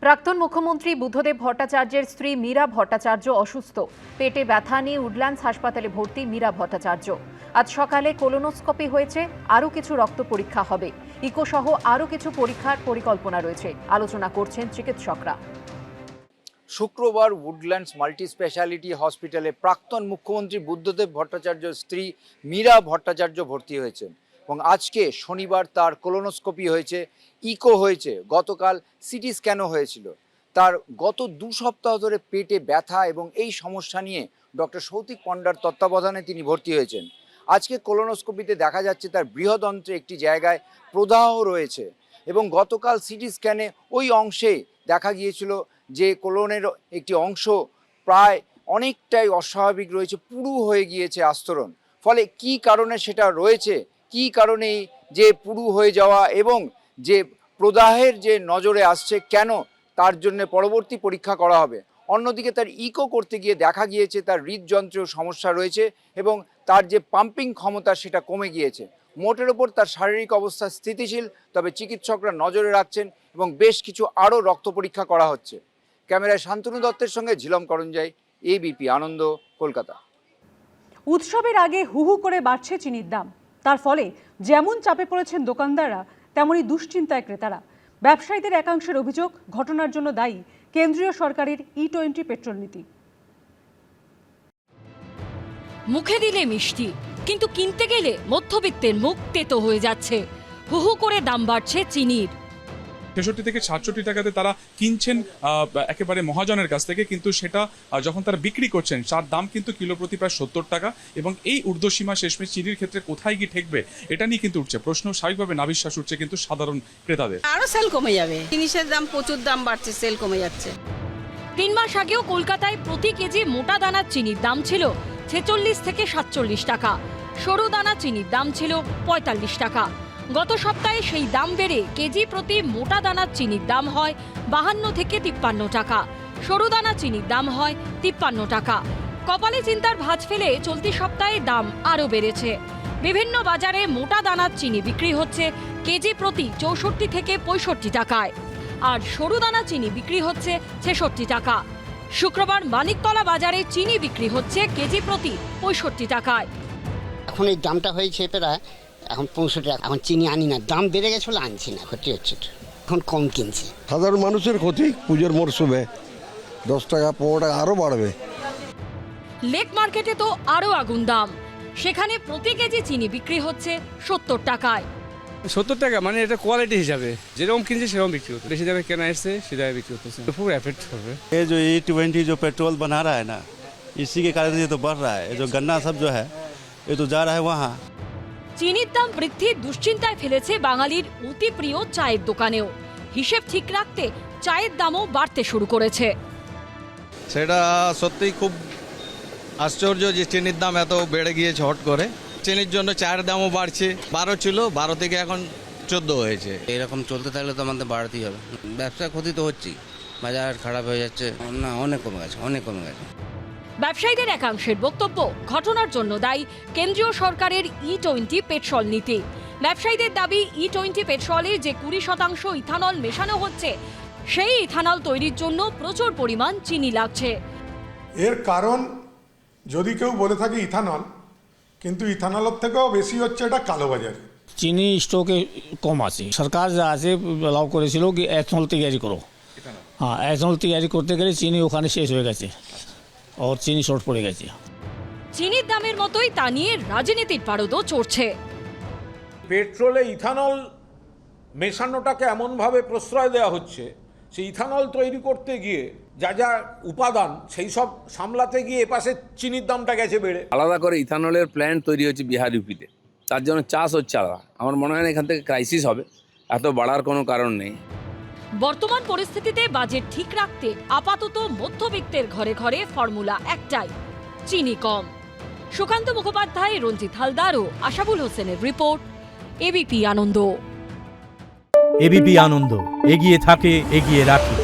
প্রাক্তন মুখ্যমন্ত্রী বুদ্ধদেব ভট্টাচার্যের স্ত্রী মীরা ভট্টাচার্য অসুস্থ। পেটে ব্যথা নিয়ে উডল্যান্ডস হাসপাতালে ভর্তি মীরা ভট্টাচার্য। আজ সকালে কোলোনোস্কোপি হয়েছে, আরও কিছু রক্ত পরীক্ষা হবে। ইকো সহ আরও কিছু পরীক্ষার পরিকল্পনা রয়েছে, আলোচনা করছেন চিকিৎসকরা। শুক্রবার উডল্যান্ডস মাল্টি স্পেশালিটি হসপিটালে প্রাক্তন মুখ্যমন্ত্রী বুদ্ধদেব ভট্টাচার্যের স্ত্রী মীরা ভট্টাচার্য ভর্তি হয়েছেন এবং আজকে শনিবার তার কোলোনোস্কোপি হয়েছে, ইকো হয়েছে, গতকাল সিটি স্ক্যানও হয়েছিল। তার গত 2 সপ্তাহ ধরে পেটে ব্যথা এবং এই সমস্যা নিয়ে ডক্টর সৌতিক পণ্ডার তত্ত্বাবধানে তিনি ভর্তি হয়েছেন। আজকে কোলোনোস্কোপিতে দেখা যাচ্ছে তার বৃহদন্ত্রে একটি জায়গায় প্রদাহ রয়েছে এবং গতকাল সিটি স্ক্যানে ওই অংশে দেখা গিয়েছিল যে কোলনের একটি অংশ প্রায় অনেকটাই অস্বাভাবিক রয়েছে, পুরু হয়ে গিয়েছে আস্তরণ। ফলে কি কারণে সেটা রয়েছে, কি কারণে যে পুরু হয়ে যাওয়া এবং যে প্রদাহের যে নজরে আসছে কেন, তার জন্য পরবর্তী পরীক্ষা করা হবে। অন্যদিকে তার ইকো করতে গিয়ে দেখা গিয়েছে তার হৃদযন্ত্রেও সমস্যা রয়েছে এবং তার যে পাম্পিং ক্ষমতা সেটা কমে গিয়েছে। মোটের ওপর তার শারীরিক অবস্থা স্থিতিশীল, তবে চিকিৎসকরা নজরে রাখছেন এবং বেশ কিছু আরও রক্ত পরীক্ষা করা হচ্ছে। ক্যামেরায় শান্তনু দত্তের সঙ্গে ঝিলম করঞ্জাই, এবিপি আনন্দ, কলকাতা। উৎসবের আগে হুহু করে বাড়ছে চিনির দাম। তার ফলে যেমন চাপে পড়েছেন দোকানদাররা, তেমনই দুশ্চিন্তায় ক্রেতারা। ব্যবসায়ীদের একাংশের অভিযোগ, ঘটনার জন্য দায়ী কেন্দ্রীয় সরকারের E20 পেট্রোল নীতি। মুখে দিলে মিষ্টি, কিন্তু কিনতে গেলে মধ্যবিত্তের মুখ তেতো হয়ে যাচ্ছে। হুহু করে দাম বাড়ছে চিনির। ৬৬ থেকে ৬৭ টাকাতে তারা কিনছেন একেবারে মহাজনের কাছ থেকে, কিন্তু সেটা যখন তারা বিক্রি করছেন তার দাম কিন্তু কিলো প্রতি প্রায় ৭০ টাকা। এবং এই ঊর্ধ্বসীমা শেষমেশ চিনির ক্ষেত্রে কোথায় গিয়ে ঠেকবে, এটা নিয়ে কিন্তু উঠছে প্রশ্ন। স্বাভাবিকভাবে নাভিশ্বাস উঠছে কিন্তু সাধারণ ক্রেতাদের। আরো সেল কমে যাবে, জিনিসের দাম প্রচুর দাম বাড়ছে, সেল কমে যাচ্ছে। ৩ মাস আগেও কলকাতায় প্রতি কেজি মোটা দানার চিনির দাম ছিল ৪৬ থেকে ৪৭ টাকা, সরু দানা চিনির দাম ছিল ৪৫ টাকা। গত সপ্তাহে সেই দাম বেড়ে কেজি প্রতি মোটা দানার চিনির দাম হয় ৫২ থেকে ৫৩ টাকা, সরু দানা চিনির দাম হয় ৫৩ টাকা। কপালে চিন্তার ভাঁজ ফেলে চলতি সপ্তাহে দাম আরও বেড়েছে। বিভিন্ন বাজারে মোটা দানার চিনি বিক্রি হচ্ছে কেজি প্রতি ৬৪ থেকে ৬৫ টাকায়, আর সরু দানা চিনি বিক্রি হচ্ছে ৬৬ টাকা। শুক্রবার মানিকতলা বাজারে চিনি বিক্রি হচ্ছে কেজি প্রতি ৬৫ টাকায়। এখন এই দামটা হয়েছে প্রায় এখন ৬৫ টাকা। এখন চিনি আনি না, দাম বেড়ে গেছে বলে আনছি না, ক্ষতি হচ্ছে, এখন কম কিনছি। সাধারণ মানুষের ক্ষতি। পুজোর মরশুমে 10 টাকা 15 টাকা আরও বাড়বে। লেক মার্কেটে তো আরও আগুন দাম, সেখানে প্রতি কেজি চিনি বিক্রি হচ্ছে ৭০ টাকায়। ৭০ টাকা মানে এটা কোয়ালিটি হিসাবে যেরকম কিনছে সেরকম বিক্রি হচ্ছে, বেশি দামে কেনা এসছে সে দামে বিক্রি হচ্ছে, খুব এফেক্ট হবে। ये जो E20 जो पेट्रोल बना रहा है ना, इसी के कारण ये तो बढ़ रहा है। जो गन्ना सब जो है ये तो जा रहा है वहाँ। চিনির দাম বৃদ্ধি দুশ্চিন্তায় ফেলেছে বাঙালির অতি প্রিয় চায়ের দোকানেও। হিসেব ঠিক রাখতে চায়ের দামও বাড়তে শুরু করেছে। সেটা সত্যিই খুব আশ্চর্য যে চিনির দাম এত বেড়ে গিয়েছে হট করে। চিনির জন্য চায়ের দামও বাড়ছে, 12 ছিল 12 থেকে এখন 14 হয়েছে। এরকম চলতে থাকলে তো আমাদের বাড়তেই হবে, ব্যবসা ক্ষতি তো হচ্ছেই, বাজার খারাপ হয়ে যাচ্ছে না, অনেক কমে গেছে, অনেক কমে গেছে। ব্যবসায়ীদের একাংশের বক্তব্য, ঘটনার জন্য দায়ী কেন্দ্রীয় সরকারের E20 পেট্রোল নীতি। ব্যবসায়ীদের দাবি, E20 পেট্রোলে যে 20% ইথানল মেশানো হচ্ছে, সেই ইথানল তৈরির জন্য প্রচুর পরিমাণ চিনি লাগছে। এর কারণ যদি কেউ বলে থাকে ইথানল, কিন্তু ইথানলের থেকেও বেশি হচ্ছে এটা কালোবাজারি। চিনি স্টকে কম আছে, সরকার যা আছে অ্যালাউ করেছিল কি এথনল তৈরি করো। হ্যাঁ, এথনল তৈরি করতে গেলে চিনি ওখানে শেষ হয়ে গেছে, আর চিনি শর্ট পড়ে গেছে। চিনির দামের মতোই তা নিয়ে রাজনীতির পারদও চড়ছে। পেট্রোলে ইথানল মেশানোটাকে এমনভাবে প্রশ্রয় দেওয়া হচ্ছে, সেই ইথানল তৈরি করতে গিয়ে যা যা উপাদান সেই সব সামলাতে গিয়ে এপাশে চিনির দামটা গেছে বেড়ে। আলাদা করে ইথানলের প্ল্যান্ট তৈরি হচ্ছে বিহার ইউপিতে, তার জন্য চাষ হচ্ছে আলাদা। আমার মনে হয় না এখান থেকে ক্রাইসিস হবে, এত বাড়ার কোনো কারণ নেই। বর্তমান পরিস্থিতিতে বাজেট ঠিক রাখতে আপাতত মধ্যবিত্তের ঘরে ঘরে ফর্মুলা একটাই, চিনি কম। সুকান্ত মুখোপাধ্যায়, রঞ্জিত হালদার ও আশাবুল হোসেনের রিপোর্ট, এবিপি আনন্দ। এবিপি আনন্দ, এগিয়ে থাকে, এগিয়ে রাখে।